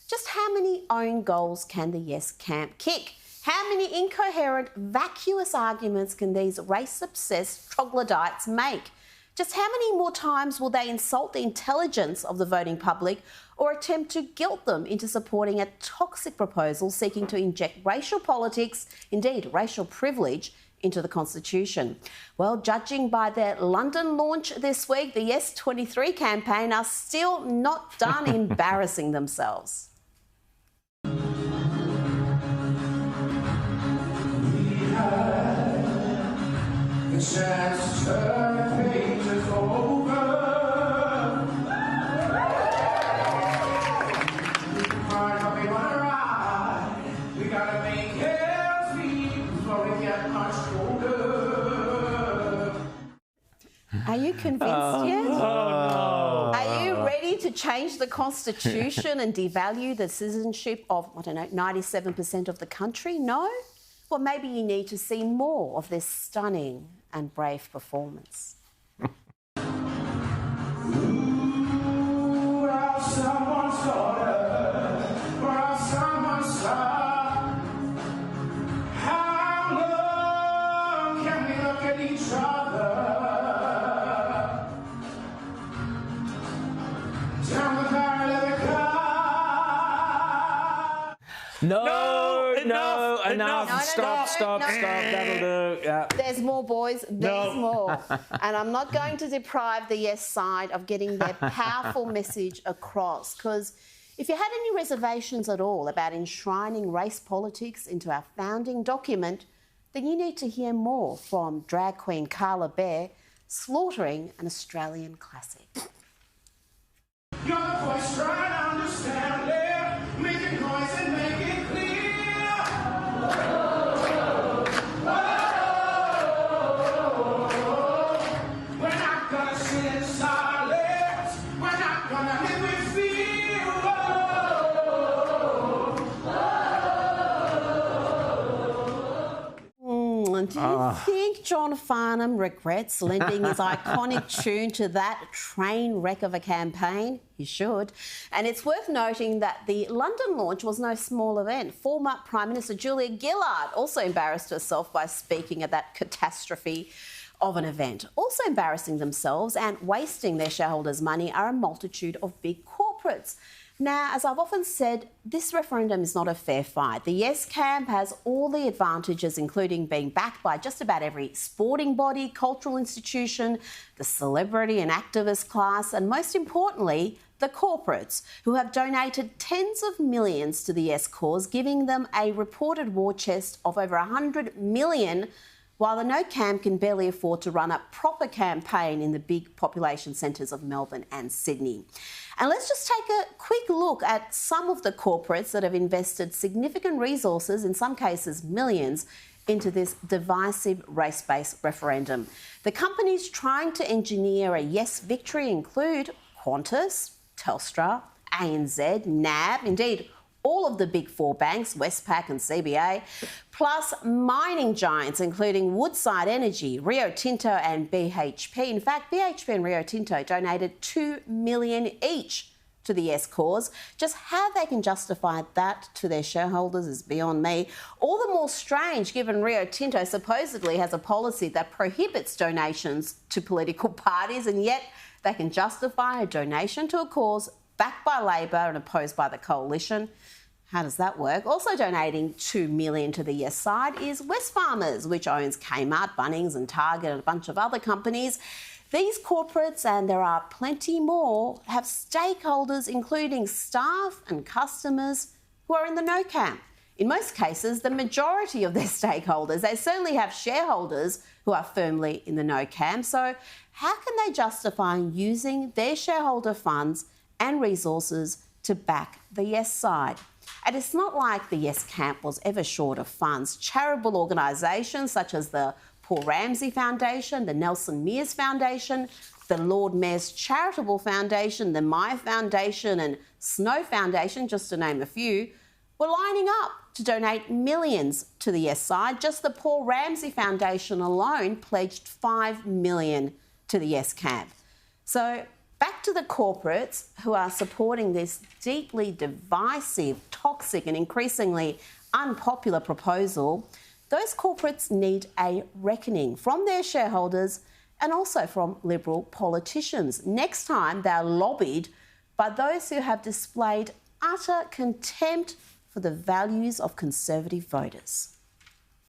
Just how many own goals can the Yes camp kick? How many incoherent, vacuous arguments can these race-obsessed troglodytes make? Just how many more times will they insult the intelligence of the voting public or attempt to guilt them into supporting a toxic proposal seeking to inject racial politics, indeed racial privilege, into the Constitution? Well, judging by their London launch this week, the Yes 23 campaign are still not done embarrassing themselves. The chance to turn the pages over. We can find what we want to ride. We gotta make ends meet before we get much older. Are you convinced yet? Oh, no. Are you ready to change the Constitution and devalue the citizenship of, 97% of the country? No? Well, maybe you need to see more of this stunning and brave performance. Someone's daughter, or someone's son. How long can we look at each other? Down the barrel of the car. No, No, stop. That'll do. Yeah. There's more, boys. There's more. And I'm not going to deprive the Yes side of getting their powerful message across, because if you had any reservations at all about enshrining race politics into our founding document, then you need to hear more from drag queen Carla Bear slaughtering an Australian classic. You're the voice trying to understand it. Make it noise and make it clear. We're not gonna sit in silence. We're not gonna live with fear. Do you think John Farnham regrets lending his iconic tune to that train wreck of a campaign? He should. And it's worth noting that the London launch was no small event. Former Prime Minister Julia Gillard also embarrassed herself by speaking at that catastrophe of an event. Also embarrassing themselves and wasting their shareholders' money are a multitude of big corporates. Now, as I've often said, this referendum is not a fair fight. The Yes camp has all the advantages, including being backed by just about every sporting body, cultural institution, the celebrity and activist class, and most importantly, the corporates, who have donated tens of millions to the Yes cause, giving them a reported war chest of over $100 million, while the No camp can barely afford to run a proper campaign in the big population centres of Melbourne and Sydney. And let's just take a quick look at some of the corporates that have invested significant resources, in some cases millions, into this divisive race-based referendum. The companies trying to engineer a Yes victory include Qantas, Telstra, ANZ, NAB, indeed all of the big four banks, Westpac and CBA, plus mining giants including Woodside Energy, Rio Tinto and BHP. In fact, BHP and Rio Tinto donated $2 million each to the Yes cause. Just how they can justify that to their shareholders is beyond me. All the more strange given Rio Tinto supposedly has a policy that prohibits donations to political parties, and yet they can justify a donation to a cause backed by Labor and opposed by the coalition. How does that work? Also donating $2 million to the Yes side is Wesfarmers, which owns Kmart, Bunnings and Target and a bunch of other companies. These corporates, and there are plenty more, have stakeholders including staff and customers who are in the No camp. In most cases, the majority of their stakeholders, they certainly have shareholders who are firmly in the No camp. So how can they justify using their shareholder funds and resources to back the Yes side? And it's not like the Yes camp was ever short of funds. Charitable organisations such as the Paul Ramsay Foundation, the Nelson Mears Foundation, the Lord Mayor's Charitable Foundation, the Myer Foundation and Snow Foundation, just to name a few, were lining up to donate millions to the Yes side. Just the Paul Ramsay Foundation alone pledged $5 million to the Yes camp. So Back to the corporates who are supporting this deeply divisive, toxic and increasingly unpopular proposal. Those corporates need a reckoning from their shareholders and also from Liberal politicians next time they're lobbied by those who have displayed utter contempt for the values of Conservative voters.